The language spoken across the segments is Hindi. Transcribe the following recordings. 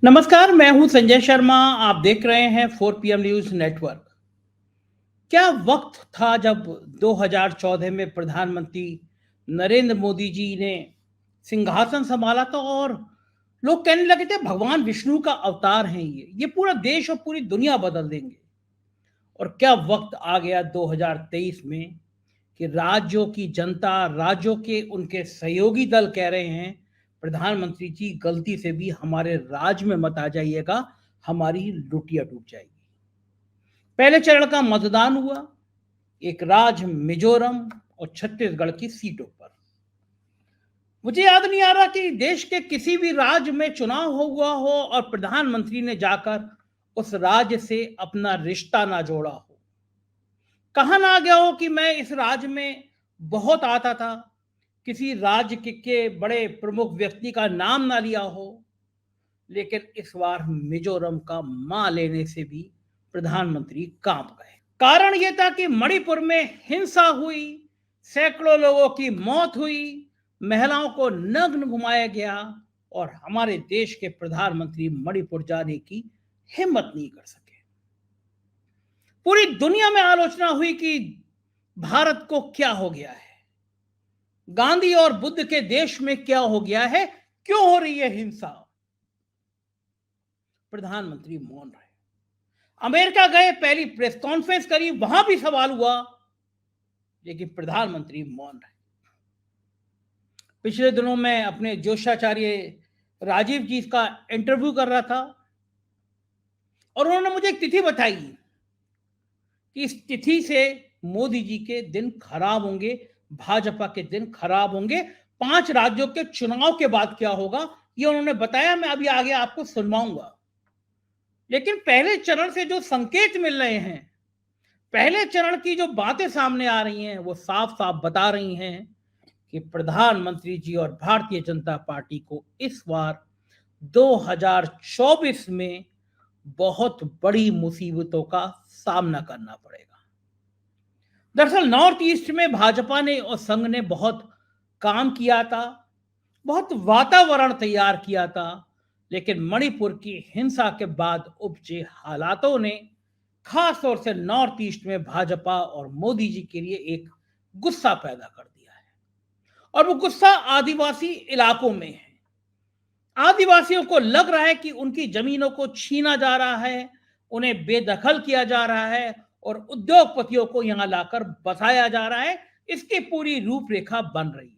नमस्कार, मैं हूं संजय शर्मा। आप देख रहे हैं 4 PM न्यूज नेटवर्क। क्या वक्त था जब 2014 में प्रधानमंत्री नरेंद्र मोदी जी ने सिंहासन संभाला था और लोग कहने लगे थे भगवान विष्णु का अवतार हैं ये पूरा देश और पूरी दुनिया बदल देंगे। और क्या वक्त आ गया 2023 में कि राज्यों की जनता, राज्यों के उनके सहयोगी दल कह रहे हैं प्रधानमंत्री जी गलती से भी हमारे राज्य में मत आ जाइएगा, हमारी लुटिया टूट जाएगी। पहले चरण का मतदान हुआ एक राज्य मिजोरम और छत्तीसगढ़ की सीटों पर। मुझे याद नहीं आ रहा कि देश के किसी भी राज्य में चुनाव हुआ हो और प्रधानमंत्री ने जाकर उस राज्य से अपना रिश्ता ना जोड़ा हो। कहा ना गया हो कि मैं इस राज्य में बहुत आता था, किसी राज्य के बड़े प्रमुख व्यक्ति का नाम ना लिया हो। लेकिन इस बार मिजोरम का मां लेने से भी प्रधानमंत्री कांप गए। कारण यह था कि मणिपुर में हिंसा हुई, सैकड़ों लोगों की मौत हुई, महिलाओं को नग्न घुमाया गया और हमारे देश के प्रधानमंत्री मणिपुर जाने की हिम्मत नहीं कर सके। पूरी दुनिया में आलोचना हुई कि भारत को क्या हो गया है, गांधी और बुद्ध के देश में क्या हो गया है, क्यों हो रही है हिंसा। प्रधानमंत्री मौन रहे। अमेरिका गए, पहली प्रेस कॉन्फ्रेंस करी, वहां भी सवाल हुआ, लेकिन प्रधानमंत्री मौन रहे। पिछले दिनों मैं अपने जोशाचार्य राजीव जी का इंटरव्यू कर रहा था और उन्होंने मुझे एक तिथि बताई कि इस तिथि से मोदी जी के दिन खराब होंगे, भाजपा के दिन खराब होंगे। 5 राज्यों के चुनाव के बाद क्या होगा ये उन्होंने बताया। मैं अभी आगे आपको सुनवाऊंगा। लेकिन पहले चरण से जो संकेत मिल रहे हैं, पहले चरण की जो बातें सामने आ रही हैं, वो साफ साफ बता रही हैं कि प्रधानमंत्री जी और भारतीय जनता पार्टी को इस बार 2024 में बहुत बड़ी मुसीबतों का सामना करना पड़ेगा। दरअसल नॉर्थ ईस्ट में भाजपा ने और संघ ने बहुत काम किया था, बहुत वातावरण तैयार किया था, लेकिन मणिपुर की हिंसा के बाद उपजे हालातों ने खास तौर से नॉर्थ ईस्ट में भाजपा और मोदी जी के लिए एक गुस्सा पैदा कर दिया है। और वो गुस्सा आदिवासी इलाकों में है। आदिवासियों को लग रहा है कि उनकी जमीनों को छीना जा रहा है, उन्हें बेदखल किया जा रहा है और उद्योगपतियों को यहां लाकर बसाया जा रहा है। इसकी पूरी रूपरेखा बन रही है।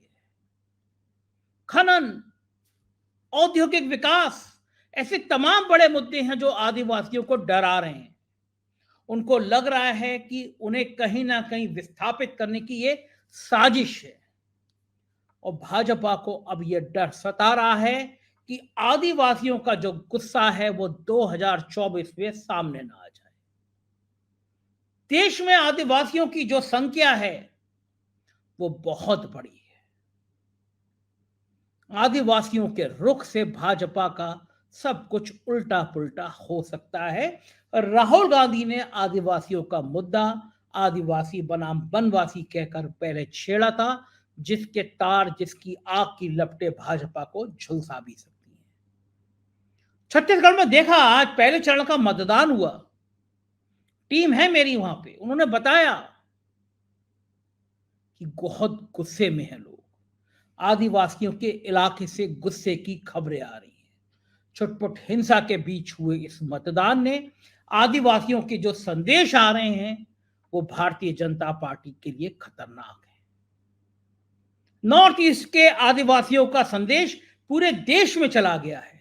खनन, औद्योगिक विकास, ऐसे तमाम बड़े मुद्दे हैं जो आदिवासियों को डरा रहे हैं। उनको लग रहा है कि उन्हें कहीं ना कहीं विस्थापित करने की ये साजिश है। और भाजपा को अब यह डर सता रहा है कि आदिवासियों का जो गुस्सा है वो 2024 में सामने ना आ जाए। देश में आदिवासियों की जो संख्या है वो बहुत बड़ी है। आदिवासियों के रुख से भाजपा का सब कुछ उल्टा पुल्टा हो सकता है। राहुल गांधी ने आदिवासियों का मुद्दा आदिवासी बनाम वनवासी कहकर पहले छेड़ा था, जिसके तार, जिसकी आग की लपटें भाजपा को झुलसा भी सकती हैं। छत्तीसगढ़ में देखा, आज पहले चरण का मतदान हुआ। टीम है मेरी वहां पे, उन्होंने बताया कि बहुत गुस्से में है लोग। आदिवासियों के इलाके से गुस्से की खबरें आ रही हैं। छुटपुट हिंसा के बीच हुए इस मतदान ने आदिवासियों के जो संदेश आ रहे हैं वो भारतीय जनता पार्टी के लिए खतरनाक है। नॉर्थ ईस्ट के आदिवासियों का संदेश पूरे देश में चला गया है।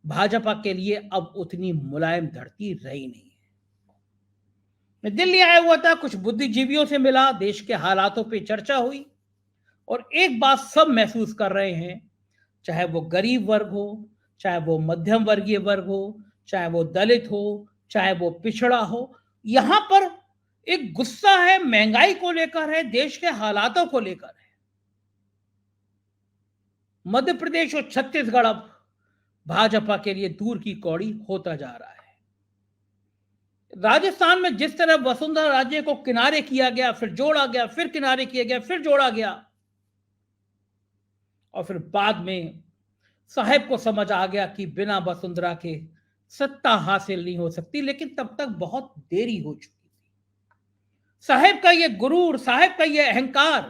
भाजपा के लिए अब उतनी मुलायम धरती रही नहीं है। मैं दिल्ली आया हुआ था, कुछ बुद्धिजीवियों से मिला, देश के हालातों पे चर्चा हुई और एक बात सब महसूस कर रहे हैं, चाहे वो गरीब वर्ग हो, चाहे वो मध्यम वर्गीय वर्ग हो, चाहे वो दलित हो, चाहे वो पिछड़ा हो, यहां पर एक गुस्सा है, महंगाई को लेकर है, देश के हालातों को लेकर है। मध्य प्रदेश और छत्तीसगढ़ अब भाजपा के लिए दूर की कौड़ी होता जा रहा है। राजस्थान में जिस तरह वसुंधरा राजे को किनारे किया गया, फिर जोड़ा गया, फिर किनारे किया गया, फिर जोड़ा गया और फिर बाद में साहब को समझ आ गया कि बिना वसुंधरा के सत्ता हासिल नहीं हो सकती, लेकिन तब तक बहुत देरी हो चुकी थी। साहब का ये गुरूर, साहब का ये अहंकार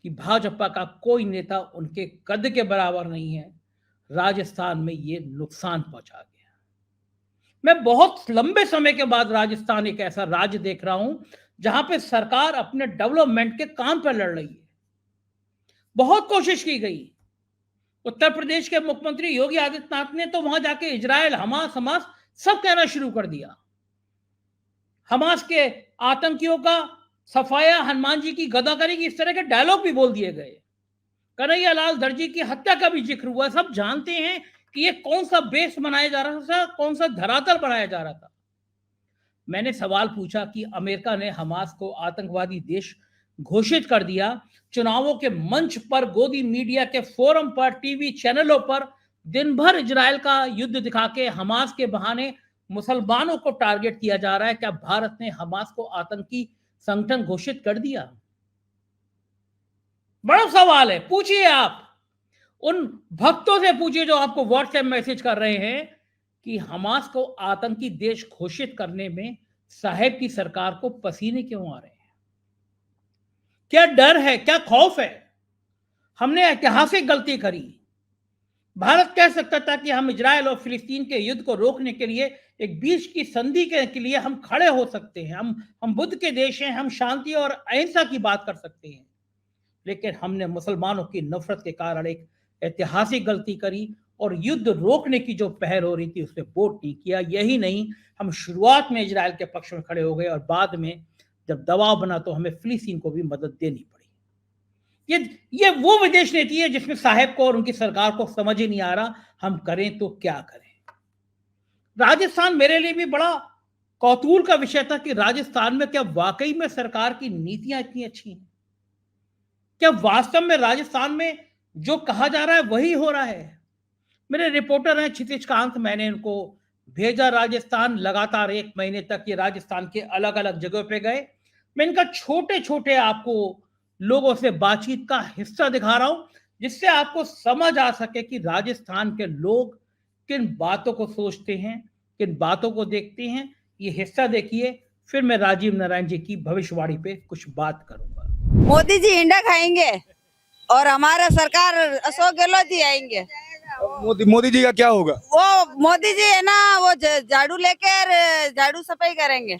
कि भाजपा का कोई नेता उनके कद के बराबर नहीं है, राजस्थान में ये नुकसान पहुंचा गया। मैं बहुत लंबे समय के बाद राजस्थान एक ऐसा राज्य देख रहा हूं जहां पे सरकार अपने डेवलपमेंट के काम पर लड़ रही है। बहुत कोशिश की गई। उत्तर प्रदेश के मुख्यमंत्री योगी आदित्यनाथ ने तो वहां जाके इजराइल, हमास हमास सब कहना शुरू कर दिया। हमास के आतंकियों का सफाया, हनुमान जी की गदा करेगी, इस तरह के डायलॉग भी बोल दिए गए। कन्हैया लाल दर्जी की हत्या का भी जिक्र हुआ। सब जानते हैं कि ये कौन सा बेस बनाया जा रहा था, कौन सा धरातल बनाया जा रहा था। मैंने सवाल पूछा कि अमेरिका ने हमास को आतंकवादी देश घोषित कर दिया, चुनावों के मंच पर, गोदी मीडिया के फोरम पर, टीवी चैनलों पर दिन भर इजराइल का युद्ध दिखा के हमास के बहाने मुसलमानों को टारगेट किया जा रहा है। क्या भारत ने हमास को आतंकी संगठन घोषित कर दिया? बड़ा सवाल है। पूछिए, आप उन भक्तों से पूछिए जो आपको व्हाट्सएप मैसेज कर रहे हैं कि हमास को आतंकी देश घोषित करने में साहब की सरकार को पसीने क्यों आ रहे हैं? क्या डर है, क्या खौफ है? हमने ऐतिहासिक गलती करी। भारत कह सकता था कि हम इजराइल और फिलिस्तीन के युद्ध को रोकने के लिए एक बीच की संधि के लिए हम खड़े हो सकते हैं। हम बुद्ध के देश हैं, हम शांति और अहिंसा की बात कर सकते हैं। लेकिन हमने मुसलमानों की नफरत के कारण एक ऐतिहासिक गलती करी और युद्ध रोकने की जो पहल हो रही थी उसमें वोट नहीं किया। यही नहीं, हम शुरुआत में इजराइल के पक्ष में खड़े हो गए और बाद में जब दबाव बना तो हमें फिलिस्तीन को भी मदद देनी पड़ी। ये वो विदेश नीति है जिसमें साहब को और उनकी सरकार को समझ ही नहीं आ रहा हम करें तो क्या करें। राजस्थान मेरे लिए भी बड़ा कौतूहल का विषय था कि राजस्थान में क्या वाकई में सरकार की नीतियां इतनी अच्छी हैं? क्या वास्तव में राजस्थान में जो कहा जा रहा है वही हो रहा है? मेरे रिपोर्टर हैं क्षितिज कांत, मैंने इनको भेजा राजस्थान। लगातार 1 महीने तक ये राजस्थान के अलग अलग जगह पे गए। मैं इनका छोटे छोटे आपको लोगों से बातचीत का हिस्सा दिखा रहा हूं जिससे आपको समझ आ सके कि राजस्थान के लोग किन बातों को सोचते हैं, किन बातों को देखते हैं। ये हिस्सा देखिए, फिर मैं राजीव नारायण जी की भविष्यवाणी पे कुछ बात करूंगा। मोदी जी इंडा खाएंगे और हमारा सरकार अशोक गहलोत जी आएंगे। मोदी जी का क्या होगा? वो मोदी जी है ना, वो झाड़ू लेकर झाड़ू सफाई करेंगे।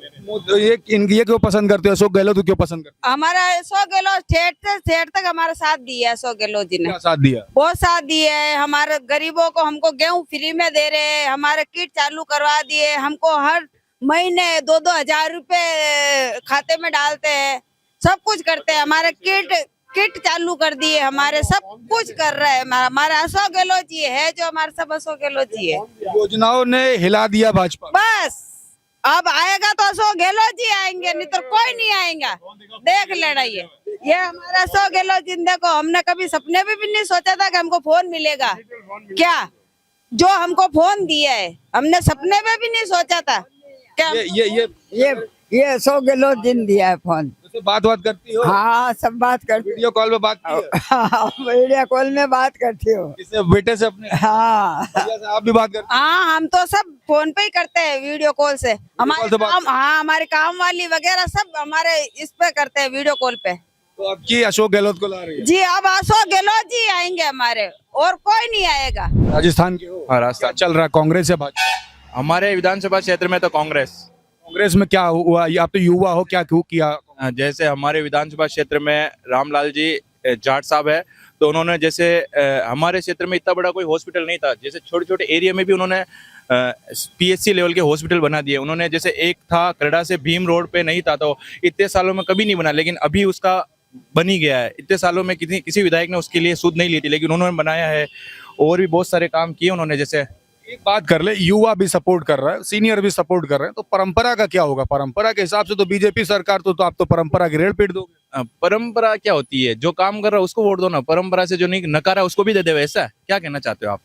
ये क्यों पसंद करते हो? अशोक गहलोत को क्यों पसंद करते हमारा अशोक गहलोत ठेठ तक हमारा साथ दिया है। अशोक गहलोत जी हो? ने क्या साथ दिया? बहुत साथ दिया है। हमारे गरीबों को, हमको गेहूं फ्री में दे रहे हैं, हमारे किट चालू करवा दिए, हमको हर महीने 2-2 हजार रुपए खाते में डालते हैं, सब कुछ करते हैं। हमारे किट चालू कर दिए, हमारे सब कुछ कर रहे हैं। हमारा अशोक गहलोत जी है, जो हमारे सब अशोक गहलोत जी है। योजनाओं ने हिला दिया भाजपा। बस अब आएगा तो अशोक गहलोत जी आएंगे, नहीं तो कोई नहीं आएगा। देख लेना, ये हमारा अशोक गहलोत जी। देखो, हमने कभी सपने में भी नहीं सोचा था कि हमको फोन मिलेगा। क्या जो हमको फोन दिया है, हमने सपने में भी नहीं सोचा था। क्या ये अशोक गहलोत जी ने दिया है फोन। बात करती हो? हाँ, सब बात करती। वीडियो कॉल में बात की है? हाँ, वीडियो कॉल में बात करती हो? किससे? बेटे से अपने? हाँ, आप भी बात करते? हाँ, हम तो सब फोन पे ही करते हैं, वीडियो कॉल से। हमारे काम, हाँ, हमारे काम वाली वगैरह सब हमारे इस पे करते हैं, वीडियो कॉल पे। तो अब की अशोक गहलोत को ला रही है? जी, अब अशोक गहलोत जी आएंगे हमारे, और कोई नहीं आएगा। राजस्थान के हो? हाँ, राजस्थान चल रहा है कांग्रेस या भाजपा? हमारे विधानसभा क्षेत्र में तो कांग्रेस। कांग्रेस में क्या हुआ? ये आप तो युवा हो, क्या क्यों किया? जैसे हमारे विधानसभा क्षेत्र में रामलाल जी जाट साहब है, तो उन्होंने जैसे हमारे क्षेत्र में इतना बड़ा कोई हॉस्पिटल नहीं था, जैसे छोटे छोटे एरिया में भी उन्होंने पीएचसी लेवल के हॉस्पिटल बना दिए। उन्होंने जैसे एक था करेड़ा से भीम रोड पे नहीं था, तो इतने सालों में कभी नहीं बना, लेकिन अभी उसका बन ही गया है। इतने सालों में किसी विधायक ने उसके लिए सुध नहीं ली थी, लेकिन उन्होंने बनाया है। और भी बहुत सारे काम किए उन्होंने। जैसे एक बात कर ले, युवा भी सपोर्ट कर रहा है, सीनियर भी सपोर्ट कर रहे हैं, तो परंपरा का क्या होगा? परंपरा के हिसाब से तो बीजेपी सरकार तो आप तो परंपरा की रेड़ पीट दोगे। परंपरा क्या होती है? जो काम कर रहा है उसको वोट दो ना। परंपरा से जो नहीं नकार है उसको भी दे दे, ऐसा क्या कहना चाहते हो आप?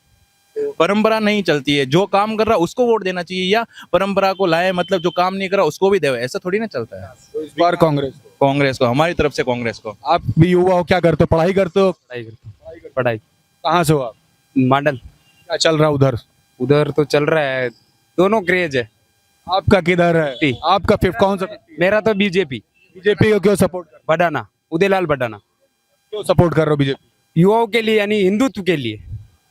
परंपरा नहीं चलती है, जो काम कर रहा है उसको वोट देना चाहिए, या परंपरा को लाए मतलब जो काम नहीं कर रहा उसको भी दे, ऐसा थोड़ी ना चलता है। तो इस बार कांग्रेस को, हमारी तरफ से कांग्रेस को। आप भी युवा हो, क्या करते हो? पढ़ाई करते हो? पढ़ाई। कहाँ से हो आप? मॉडल। क्या चल रहा है उधर? उधर तो चल रहा है, दोनों क्रेज है। आपका किधर है? आपका फिफ्थ कौन सा? मेरा तो बीजेपी बीजेपी को क्यों सपोर्ट कर बढ़ाना, उदयलाल बढ़ाना। क्यों सपोर्ट कर रहे हो बीजेपी? युवाओं के लिए यानी हिंदुत्व के लिए।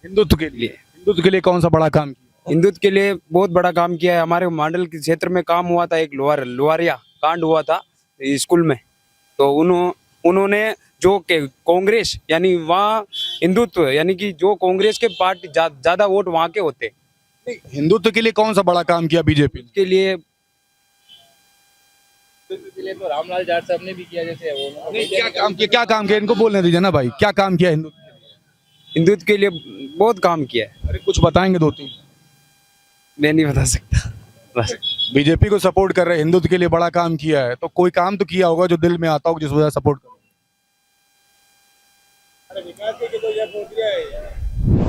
हिंदुत्व के लिए। हिंदुत्व के लिए कौन सा बड़ा काम किया? हिंदुत्व के लिए बहुत बड़ा काम किया है। हमारे मॉडल के क्षेत्र में काम हुआ था, एक लोहारिया कांड हुआ था स्कूल में, तो उन्होंने जो कांग्रेस यानी वहाँ हिंदुत्व यानी कि जो कांग्रेस के पार्टी ज्यादा वोट वहाँ के होते, नहीं, हिंदुत्व के लिए कौन सा बड़ा काम किया बीजेपी ने? के लिए तो रामलाल जाट साहब ने भी किया, जैसे वो नहीं, क्या काम किया? क्या काम किया? इनको बोलने दीजिए ना भाई, क्या काम किया हिंदुत्व? हिंदुत्व के लिए बहुत काम किया है। अरे कुछ बताएंगे दो तीन। मैं नहीं बता सकता बस। बीजेपी को सपोर्ट कर रहे हैं, हिंदुत्व के लिए बड़ा काम किया है, तो कोई काम तो किया होगा जो दिल में आता हो जिस वजह से सपोर्ट करो।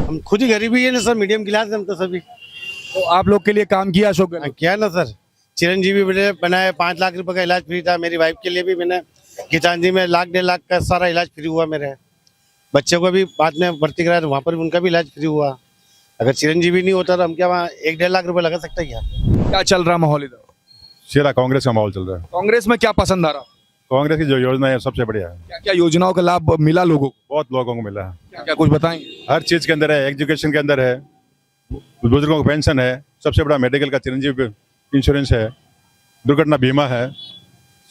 हम खुद ही गरीबी है ना सर, मीडियम क्लास हम तो सभी। तो आप लोग के लिए काम किया अशोक गहलोत? क्या ना सर, चिरंजीवी मैंने बनाया, 5 लाख रुपए का इलाज फ्री था। मेरी वाइफ के लिए भी मैंने किसान जी में 1.5 लाख का सारा इलाज फ्री हुआ। मेरे बच्चों को भी बाद में भर्ती कराया तो वहाँ पर भी उनका भी इलाज फ्री हुआ। अगर चिरंजीवी नहीं होता तो हम क्या वहाँ 1-1.5 लाख रुपए लगा सकते क्या? क्या चल रहा माहौल इधर? सीधा कांग्रेस का माहौल चल रहा है। कांग्रेस में क्या पसंद आ रहा? कांग्रेस की जो योजना है सबसे बढ़िया है। क्या क्या योजनाओं का लाभ मिला लोगों को? बहुत लोगों को मिला है। क्या क्या कुछ बताएंगे? हर चीज के अंदर है, एजुकेशन के अंदर है, बुजुर्गों को पेंशन है, सबसे बड़ा मेडिकल का चिरंजीवी इंश्योरेंस है, दुर्घटना बीमा है,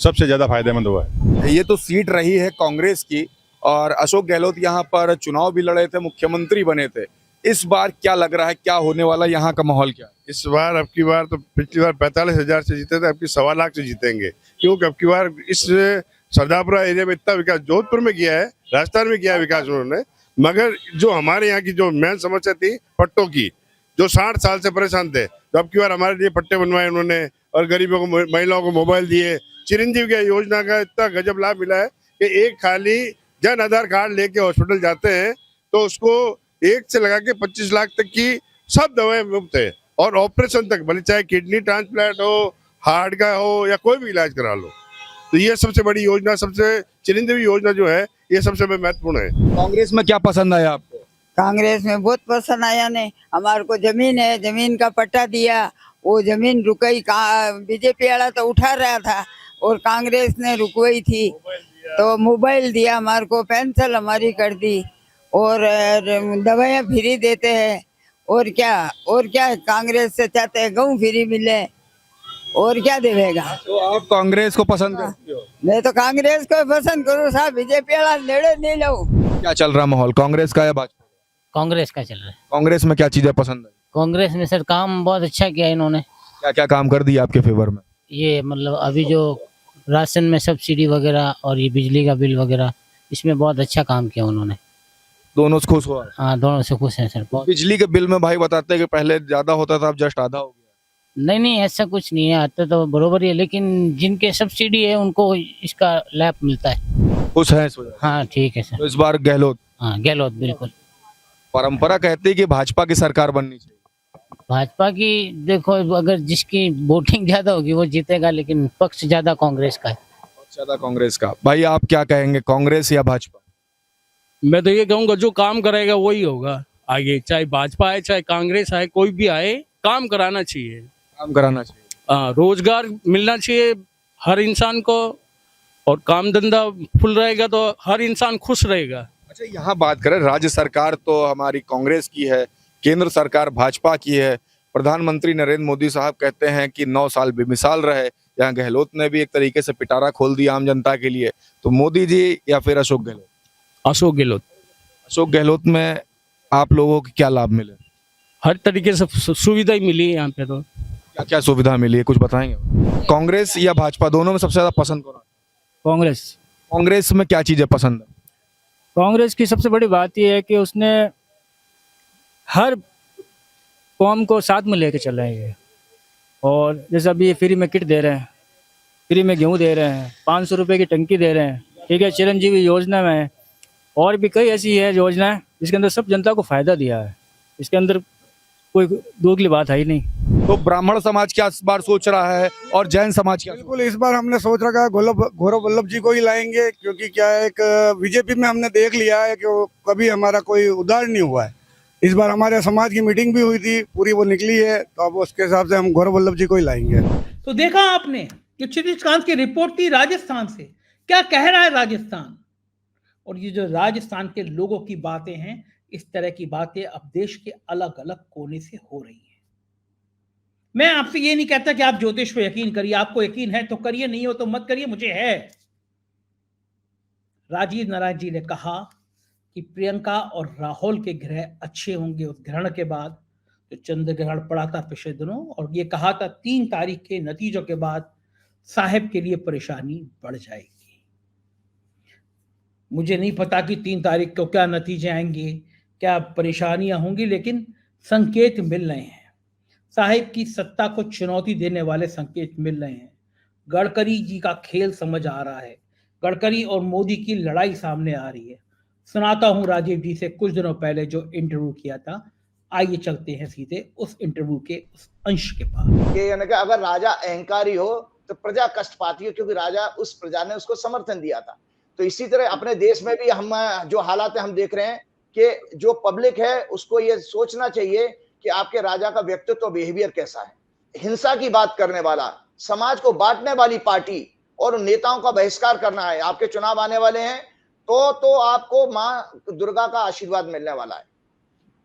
सबसे ज्यादा फायदेमंद हुआ है। ये तो सीट रही है कांग्रेस की, और अशोक गहलोत यहाँ पर चुनाव भी लड़े थे, मुख्यमंत्री बने थे। इस बार क्या लग रहा है, क्या होने वाला, यहाँ का माहौल क्या है? इस बार अब की बार तो पिछली बार 45,000 से जीते थे, अब की 1.25 लाख से जीतेंगे। क्योंकि अब की बार इस सरदारपुरा एरिया में इतना विकास जोधपुर में किया है, राजस्थान में किया है विकास उन्होंने, मगर जो हमारे यहाँ की जो मेन समस्या थी पट्टों की, जो 60 साल से परेशान थे, तो अब की बार हमारे लिए पट्टे बनवाए उन्होंने, और गरीबों को, महिलाओं को मोबाइल दिए। चिरंजीवी की योजना का इतना गजब लाभ मिला है कि एक खाली जन आधार कार्ड लेके हॉस्पिटल जाते हैं तो उसको 1 से लगा के 25 लाख तक की सब दवाएं मुफ्त है, और ऑपरेशन तक, भले चाहे किडनी ट्रांसप्लांट हो, हार्ट का हो, या कोई भी इलाज करा लो। तो ये सबसे बड़ी योजना, सबसे चिरंजीवी योजना जो है, ये सबसे महत्वपूर्ण है। कांग्रेस में क्या पसंद आया आपको? कांग्रेस में बहुत पसंद आया ने। हमारे को जमीन है, जमीन का पट्टा दिया, वो जमीन रुकई। बीजेपी वाला तो उठा रहा था और कांग्रेस ने रुकवाई थी, तो मोबाइल दिया हमारे को, पेंशन हमारी कर दी, और दवाइयाँ फ्री देते हैं। और क्या कांग्रेस से चाहते हैं? गेहूँ फ्री मिले, और क्या देवेगा? तो आप कांग्रेस को पसंद करते हो? मैं तो कांग्रेस को पसंद करूँ साहब, बीजेपी वाला लेड़े नहीं लो। क्या चल रहा माहौल, कांग्रेस का या भाजपा? कांग्रेस का चल रहा है। कांग्रेस में क्या चीजें पसंद है? कांग्रेस में सर काम बहुत अच्छा किया इन्होंने। क्या क्या काम कर दिया आपके फेवर में? ये मतलब अभी जो राशन में सब्सिडी वगैरह और ये बिजली का बिल वगैरह, इसमें बहुत अच्छा काम किया उन्होंने। दोनों से खुश हुआ? हाँ, दोनों से खुश हैं सर बहुत। बिजली के बिल में भाई बताते हैं कि पहले ज्यादा होता था, अब जस्ट आधा हो गया। नहीं, ऐसा कुछ नहीं है, आता तो बरोबर ही है, लेकिन जिनके सब्सिडी है उनको इसका लाभ मिलता है। खुश है इस वजह? हाँ ठीक है सर। तो इस बार गहलोत? हाँ, गहलोत बिल्कुल। परंपरा कहती है कि भाजपा की सरकार बननी चाहिए। भाजपा की देखो, अगर जिसकी वोटिंग ज्यादा होगी वो जीतेगा, लेकिन पक्ष ज्यादा कांग्रेस का है। ज्यादा कांग्रेस का। भाई आप क्या कहेंगे, कांग्रेस या भाजपा? मैं तो ये कहूँगा जो काम करेगा वही होगा आगे, चाहे भाजपा आए चाहे कांग्रेस आए, कोई भी आए, काम कराना चाहिए। काम कराना चाहिए। रोजगार मिलना चाहिए हर इंसान को, और काम धंधा फुल रहेगा तो हर इंसान खुश रहेगा। अच्छा, यहाँ बात करें, राज्य सरकार तो हमारी कांग्रेस की है, केंद्र सरकार भाजपा की है। प्रधानमंत्री नरेंद्र मोदी साहब कहते हैं कि 9 साल बेमिसाल रहे। यहाँ गहलोत ने भी एक तरीके से पिटारा खोल दिया आम जनता के लिए। तो मोदी जी या फिर अशोक गहलोत? अशोक गहलोत। अशोक गहलोत में आप लोगों को क्या लाभ मिले? हर तरीके से सुविधा ही मिली है यहाँ पे। तो क्या क्या सुविधा मिली है, कुछ बताएंगे? कांग्रेस या भाजपा, दोनों में सबसे ज्यादा पसंद कौन? कांग्रेस। कांग्रेस में क्या चीजें पसंद है? कांग्रेस की सबसे बड़ी बात यह है कि उसने हर कौम को साथ में लेके चला है। और जैसे अभी ये फ्री में किट दे रहे हैं, फ्री में गेहूँ दे रहे हैं, 500 रुपये की टंकी दे रहे हैं, ठीक है, चिरंजीवी योजना में, और भी कई ऐसी है योजनाएं जिसके अंदर सब जनता को फायदा दिया है। इसके अंदर कोई दो की बात है ही नहीं। तो ब्राह्मण समाज क्या इस बार सोच रहा है और जैन समाज क्या? बिल्कुल, इस बार हमने सोच रखा है गौरव वल्लभ जी को ही लाएंगे, क्योंकि क्या है, एक बीजेपी में हमने देख लिया है कि वो कभी हमारा कोई उद्धार नहीं हुआ है। इस बार हमारे समाज की मीटिंग भी हुई थी, पूरी वो निकली है, तो अब उसके हिसाब से हम गौरव वल्लभ जी को ही लाएंगे। तो देखा आपने कि क्षितिज कांत की रिपोर्ट थी राजस्थान से, क्या कह रहा है राजस्थान। और ये जो राजस्थान के लोगों की बातें हैं, इस तरह की बातें अब देश के अलग अलग कोने से हो रही हैं। मैं आपसे ये नहीं कहता कि आप ज्योतिष पे यकीन करिए, आपको यकीन है तो करिए, नहीं हो तो मत करिए, मुझे है। राजीव नारायण जी ने कहा कि प्रियंका और राहुल के ग्रह अच्छे होंगे उस ग्रहण के बाद, जो चंद्र ग्रहण पड़ा था पिछले दिनों, और ये कहा था 3 तारीख के नतीजों के बाद साहिब के लिए परेशानी बढ़ जाएगी। मुझे नहीं पता कि 3 तारीख को क्या नतीजे आएंगे, क्या परेशानियां होंगी, लेकिन संकेत मिल रहे हैं। साहिब की सत्ता को चुनौती देने वाले संकेत मिल रहे हैं। गडकरी जी का खेल समझ आ रहा है, गडकरी और मोदी की लड़ाई सामने आ रही है। सुनाता हूं राजीव जी से कुछ दिनों पहले जो इंटरव्यू किया था। आइए चलते हैं सीधे उस इंटरव्यू के उस अंश के पास। यानी कि अगर राजा अहंकारी हो तो प्रजा कष्ट पाती है, क्योंकि राजा उस प्रजा ने उसको समर्थन दिया था। तो इसी तरह अपने देश में भी हम जो हालात हम देख रहे हैं कि जो पब्लिक है उसको ये सोचना चाहिए कि आपके राजा का व्यक्तित्व बिहेवियर कैसा है। हिंसा की बात करने वाला, समाज को बांटने वाली पार्टी और नेताओं का बहिष्कार करना है। आपके चुनाव आने वाले हैं तो आपको मां दुर्गा का आशीर्वाद मिलने वाला है।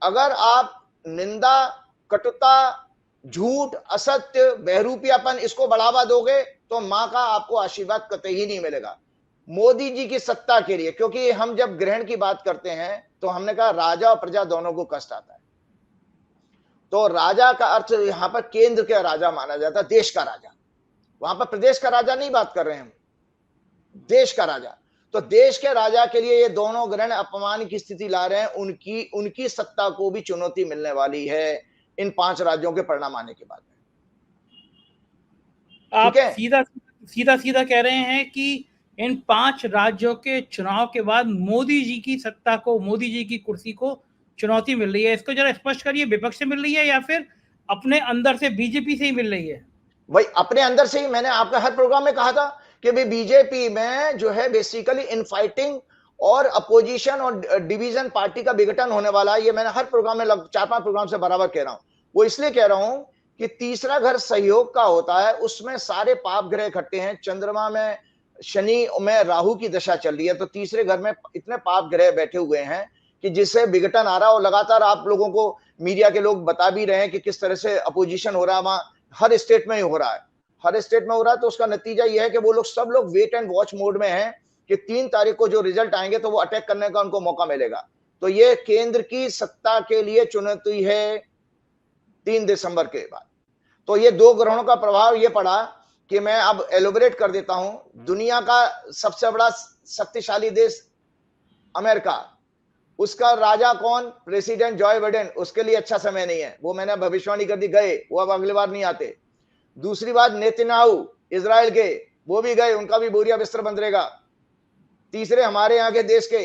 अगर आप निंदा, कटुता, झूठ, असत्य, बहरूपियापन इसको बढ़ावा दोगे तो मां का आपको आशीर्वाद कतई ही नहीं मिलेगा। मोदी जी की सत्ता के लिए, क्योंकि हम जब ग्रहण की बात करते हैं तो हमने कहा राजा और प्रजा दोनों को कष्ट आता है। तो राजा का अर्थ यहां पर केंद्र का राजा माना जाता है, देश का राजा। वहां पर प्रदेश का राजा नहीं बात कर रहे हैं हम, देश का राजा। तो देश के राजा के लिए ये दोनों ग्रहण अपमान की स्थिति ला रहे हैं। उनकी सत्ता को भी चुनौती मिलने वाली है इन 5 राज्यों के परिणाम आने के बाद। आप सीधा कह रहे हैं कि इन 5 राज्यों के चुनाव के बाद मोदी जी की सत्ता को, मोदी जी की कुर्सी को चुनौती मिल रही है। इसको जरा स्पष्ट करिए, विपक्ष से मिल रही है या फिर अपने अंदर से बीजेपी से ही मिल रही है? भाई अपने अंदर से ही। मैंने आपका हर प्रोग्राम में कहा था कि भाई बीजेपी में जो है बेसिकली इनफाइटिंग और अपोजिशन और डिवीजन पार्टी का विघटन होने वाला है। ये मैंने हर प्रोग्राम में 4-5 प्रोग्राम से बराबर कह रहा हूं। वो इसलिए कह रहा हूं कि तीसरा घर सहयोग का होता है, उसमें सारे पाप ग्रह इकट्ठे हैं। चंद्रमा में शनि में राहु की दशा चल रही है, तो तीसरे घर में इतने पाप ग्रह बैठे हुए हैं कि जिससे विघटन आ रहा है। और लगातार आप लोगों को मीडिया के लोग बता भी रहे हैं कि किस तरह से अपोजिशन हो रहा है, वहां हर स्टेट में ही हो रहा है, हर स्टेट में हो रहा है। तो उसका नतीजा यह है कि वो लोग सब लोग वेट एंड वॉच मोड में हैं कि 3 तारीख को जो रिजल्ट आएंगे तो वो अटैक करने का उनको मौका मिलेगा। तो ये केंद्र की सत्ता के लिए चुनौती है 3 दिसंबर के बाद। तो ये 2 ग्रहणों का प्रभाव ये पड़ा कि मैं अब एलोबरेट कर देता हूं। दुनिया का सबसे बड़ा शक्तिशाली देश अमेरिका, उसका राजा कौन? President Joy Biden. उसके लिए अच्छा समय नहीं है, वो मैंने भविष्यवाणी कर दी, गए, वो अब अगली बार नहीं आते। दूसरी बात, नेतन्याहू इजराइल के, वो भी गए, उनका भी बोरिया बिस्तर बंद रहेगा। तीसरे हमारे यहाँ के देश के,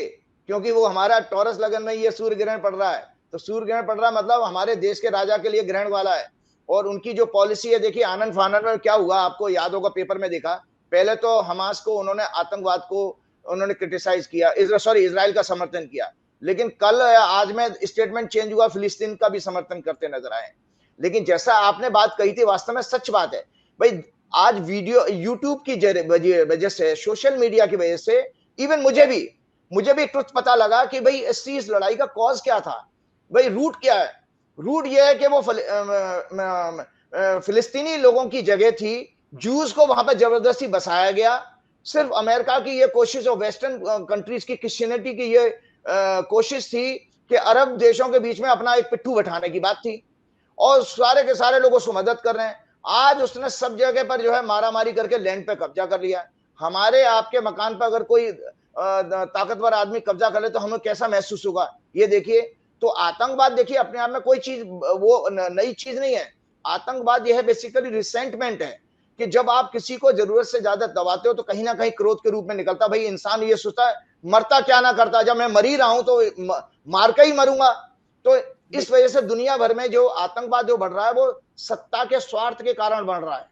क्योंकि वो हमारा टॉरस लगन में ये सूर्य ग्रहण पड़ रहा है, तो सूर्य ग्रहण पड़ रहा है मतलब हमारे देश के राजा के लिए ग्रहण वाला है। और उनकी जो पॉलिसी है, देखिए आनंद फानंद में क्या हुआ आपको याद होगा, पेपर में देखा। पहले तो हमास को उन्होंने, आतंकवाद को उन्होंने क्रिटिसाइज किया, इजराइल का समर्थन किया, लेकिन कल आज में स्टेटमेंट चेंज हुआ, फिलिस्तीन का भी समर्थन करते नजर आए। लेकिन जैसा आपने बात कही थी, वास्तव में सच बात है भाई। आज वीडियो यूट्यूब की वजह से, सोशल मीडिया की वजह से, इवन मुझे भी ट्रुथ पता लगा कि भाई इस लड़ाई का कॉज क्या था, भाई रूट क्या है। रूट यह है कि वो फिलिस्तीनी लोगों की जगह थी, जूस को वहां पर जबरदस्ती बसाया गया। सिर्फ अमेरिका की ये कोशिश और वेस्टर्न कंट्रीज की क्रिश्चियनिटी की ये कोशिश थी कि अरब देशों के बीच में अपना एक पिट्ठू बैठाने की बात थी, और सारे के सारे लोग उसको मदद कर रहे हैं। आज उसने सब जगह पर जो है मारामारी करके लैंड पे कब्जा कर लिया। हमारे आपके मकान पर अगर कोई ताकतवर आदमी कब्जा कर ले तो हमें कैसा महसूस होगा, ये देखिए। तो आतंकवाद देखिए अपने आप में कोई चीज वो नई चीज नहीं है। आतंकवाद यह बेसिकली रिसेंटमेंट है कि जब आप किसी को जरूरत से ज्यादा दबाते हो तो कहीं ना कहीं क्रोध के रूप में निकलता। भाई इंसान ये सोचता है मरता क्या ना करता, जब मैं मर ही रहा हूं तो मार के ही मरूंगा। तो इस वजह से दुनिया भर में जो आतंकवाद जो बढ़ रहा है वो सत्ता के स्वार्थ के कारण बढ़ रहा है।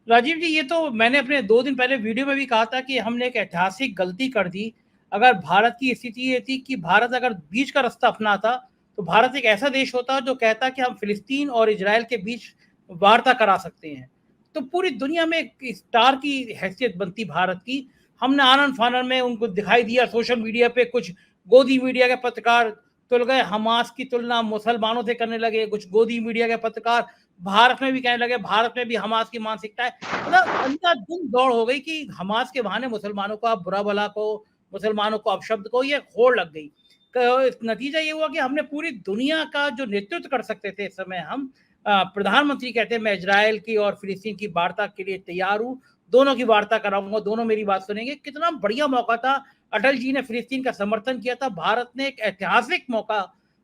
राजीव जी, ये तो मैंने अपने 2 दिन पहले वीडियो में भी कहा था कि हमने एक ऐतिहासिक गलती कर दी। अगर भारत की स्थिति ये थी कि भारत अगर बीच का रास्ता अपनाता तो भारत एक ऐसा देश होता जो कहता कि हम फिलिस्तीन और इजराइल के बीच वार्ता करा सकते हैं, तो पूरी दुनिया में एक स्टार की हैसियत बनती भारत की। हमने आनन फानन में उनको दिखाई दिया सोशल मीडिया पे, कुछ गोदी मीडिया के पत्रकार तुल गए, हमास की तुलना मुसलमानों से करने लगे, कुछ गोदी मीडिया के पत्रकार भारत में भी कहने लगे भारत में भी हमास की मानसिकता है। मतलब अंधाधुंध दौड़ हो गई कि हमास के बहाने मुसलमानों को, बुरा भला को, मुसलमानों को, अपशब्द को ये होड़ लग गई। नतीजा ये हुआ कि हमने पूरी दुनिया का जो नेतृत्व कर सकते थे इस समय हम, प्रधानमंत्री कहते हैं मैं इजराइल की और फिलिस्तीन की वार्ता के लिए तैयार हूँ, दोनों की वार्ता कराऊंगा, दोनों मेरी बात सुनेंगे। कितना बढ़िया मौका था। अटल जी ने फिलिस्तीन का समर्थन किया था। भारत ने एक ऐतिहासिक मौका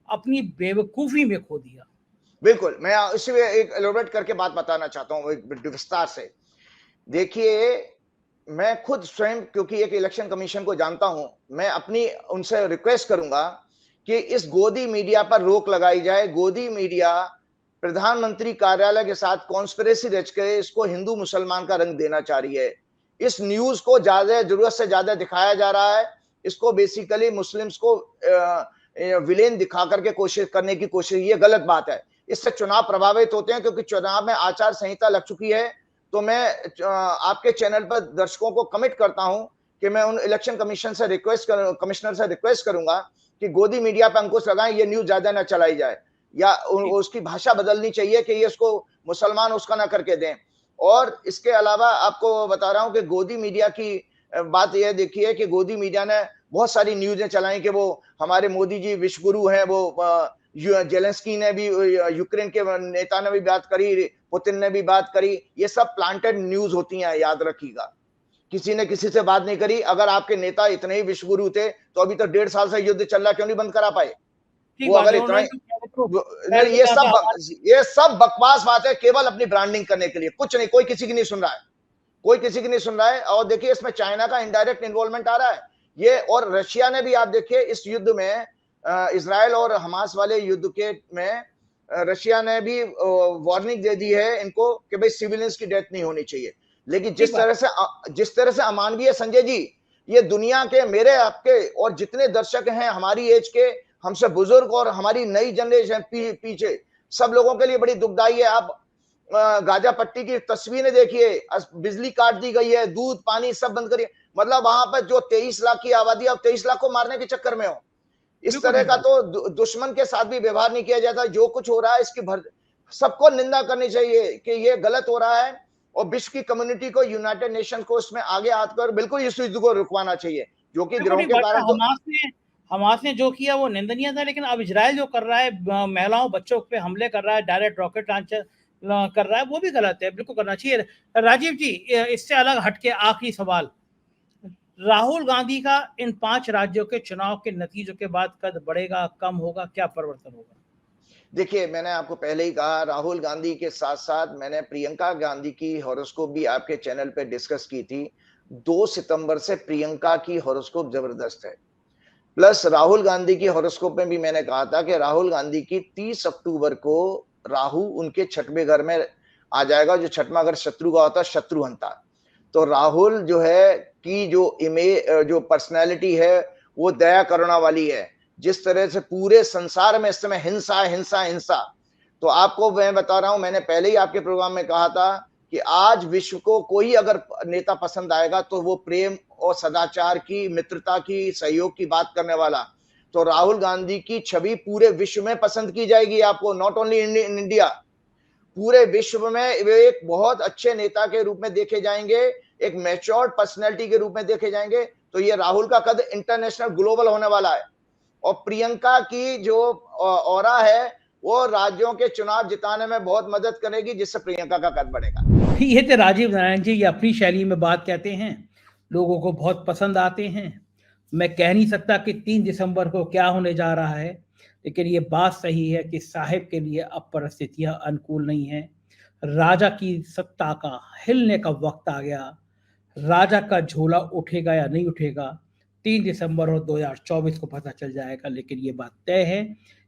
अपनी बेवकूफी में खो दिया। बिल्कुल, मैं इसी में एक एलोबरेट करके बात बताना चाहता हूँ विस्तार से। देखिए, मैं खुद स्वयं क्योंकि एक इलेक्शन कमीशन को जानता हूं, मैं अपनी उनसे रिक्वेस्ट करूंगा कि इस गोदी मीडिया पर रोक लगाई जाए। गोदी मीडिया प्रधानमंत्री कार्यालय के साथ कॉन्स्पिरेसी रच के इसको हिंदू मुसलमान का रंग देना चाह रही है। इस न्यूज को ज्यादा जरूरत से ज्यादा दिखाया जा रहा है। इसको बेसिकली मुस्लिम्स को विलेन दिखा करके कोशिश करने की कोशिश, ये गलत बात है। इससे चुनाव प्रभावित होते हैं क्योंकि चुनाव में आचार संहिता लग चुकी है। तो मैं आपके चैनल पर दर्शकों को कमिट करता हूं कि मैं उन इलेक्शन कमीशन से कमिश्नर से रिक्वेस्ट करूंगा कि गोदी मीडिया पर अंकुश लगाएं, ये न्यूज ज्यादा ना चलाई जाए, या उसकी भाषा बदलनी चाहिए कि ये उसको मुसलमान उसका ना करके दें। और इसके अलावा आपको बता रहा हूं कि गोदी मीडिया की बात यह देखिए कि गोदी मीडिया ने बहुत सारी न्यूजें चलाई कि वो हमारे मोदी जी विश्व गुरु हैं, वो जेलेंस्की ने भी, यूक्रेन के नेता ने भी बात करी, पुतिन ने भी बात करी। ये सब प्लांटेड न्यूज होती हैं, याद रखिएगा। किसी ने किसी से बात नहीं करी। अगर आपके नेता इतने ही विश्व गुरु थे तो अभी तो 1.5 साल से युद्ध चल रहा, क्यों नहीं बंद करा पाए? वो अगर इतना, ये सब बकवास बात है, केवल अपनी ब्रांडिंग करने के लिए, कुछ नहीं। कोई किसी की नहीं सुन रहा है, कोई किसी की नहीं सुन रहा है। और देखिए, इसमें चाइना का इनडायरेक्ट इन्वॉल्वमेंट आ रहा है ये, और रशिया ने भी, आप देखिए इस युद्ध में, इजराइल और हमास वाले युद्ध के में रशिया ने भी वार्निंग दे दी है इनको कि भाई सिविलियंस की डेथ नहीं होनी चाहिए। लेकिन जिस तरह से अमानवीय, संजय जी, ये दुनिया के, मेरे, आपके और जितने दर्शक हैं हमारी एज के, हमसे बुजुर्ग और हमारी नई जनरेशन पीछे, सब लोगों के लिए बड़ी दुखदाई है। आप गाजा पट्टी की तस्वीरें देखिए, बिजली काट दी गई है, दूध पानी सब बंद करिए। मतलब वहां पर जो 23 लाख की आबादी, अब 23 लाख को मारने के चक्कर में हो। इस तरह का तो दुश्मन के साथ भी व्यवहार नहीं किया जाता। जो कुछ हो रहा है इसकी सबको निंदा करनी चाहिए कि ये गलत हो रहा है, और विश्व की कम्युनिटी को, यूनाइटेड नेशन को इसमें आगे आकर बिल्कुल इस युद्ध को रुकवाना चाहिए, जो कि गिरोह के कारण हमास ने जो किया वो निंदनीय था। लेकिन अब इजराइल जो कर रहा है, महिलाओं बच्चों पे हमले कर रहा है, डायरेक्ट रॉकेट लॉन्चर कर रहा है, वो भी गलत है, बिल्कुल करना चाहिए। राजीव जी, इससे अलग हटके आखिरी सवाल, राहुल गांधी का इन 5 राज्यों के चुनाव के नतीजों के बाद कद बढ़ेगा, कम होगा, क्या परिवर्तन होगा? देखिए, मैंने आपको पहले ही कहा, राहुल गांधी के साथ साथ मैंने प्रियंका गांधी की हॉरोस्कोप भी आपके चैनल पे डिस्कस की थी। 2 सितंबर से प्रियंका की हॉरोस्कोप जबरदस्त है। प्लस राहुल गांधी की हॉरोस्कोप में भी मैंने कहा था कि राहुल गांधी की 30 अक्टूबर को राहु उनके 6वें घर में आ जाएगा, जो 6वां घर शत्रु का होता है, शत्रुहंता। तो राहुल जो है की जो इमेज, जो पर्सनैलिटी है, वो दया करुणा वाली है। जिस तरह से पूरे संसार में इस समय हिंसा हिंसा हिंसा, तो आपको मैं बता रहा हूं, मैंने पहले ही आपके प्रोग्राम में कहा था कि आज विश्व को कोई अगर नेता पसंद आएगा तो वो प्रेम और सदाचार की, मित्रता की, सहयोग की बात करने वाला। तो राहुल गांधी की छवि पूरे विश्व में पसंद की जाएगी आपको, नॉट ओनली इन इंडिया, पूरे विश्व में वे एक बहुत अच्छे नेता के रूप में देखे जाएंगे, एक मैच्योर्ड पर्सनैलिटी के रूप में देखे जाएंगे। तो ये राहुल का कद इंटरनेशनल, ग्लोबल होने वाला है। और प्रियंका की जो ऑरा है वो राज्यों के चुनाव जिताने में बहुत मदद करेगी, जिससे प्रियंका का कद बढ़ेगा। ये थे राजीव नारायण जी, ये अपनी शैली में बात कहते हैं, लोगों को बहुत पसंद आते हैं। मैं कह नहीं सकता कि 3 दिसंबर को क्या होने जा रहा है, लेकिन ये बात सही है कि साहिब के लिए अब परिस्थितियां अनुकूल नहीं है। राजा की सत्ता का हिलने का वक्त आ गया। राजा का झोला उठेगा या नहीं उठेगा, 3 दिसंबर और 2024 को पता चल जाएगा। लेकिन ये बात तय है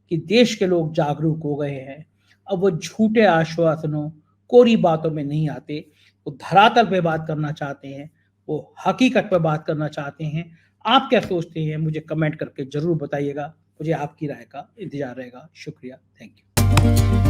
कि देश के लोग जागरूक हो गए हैं। अब वो झूठे आश्वासनों, कोरी बातों में नहीं आते, वो धरातल पे बात करना चाहते हैं, वो हकीकत पे बात करना चाहते हैं। आप क्या सोचते हैं मुझे कमेंट करके जरूर बताइएगा। मुझे आपकी राय का इंतजार रहेगा। शुक्रिया, थैंक यू।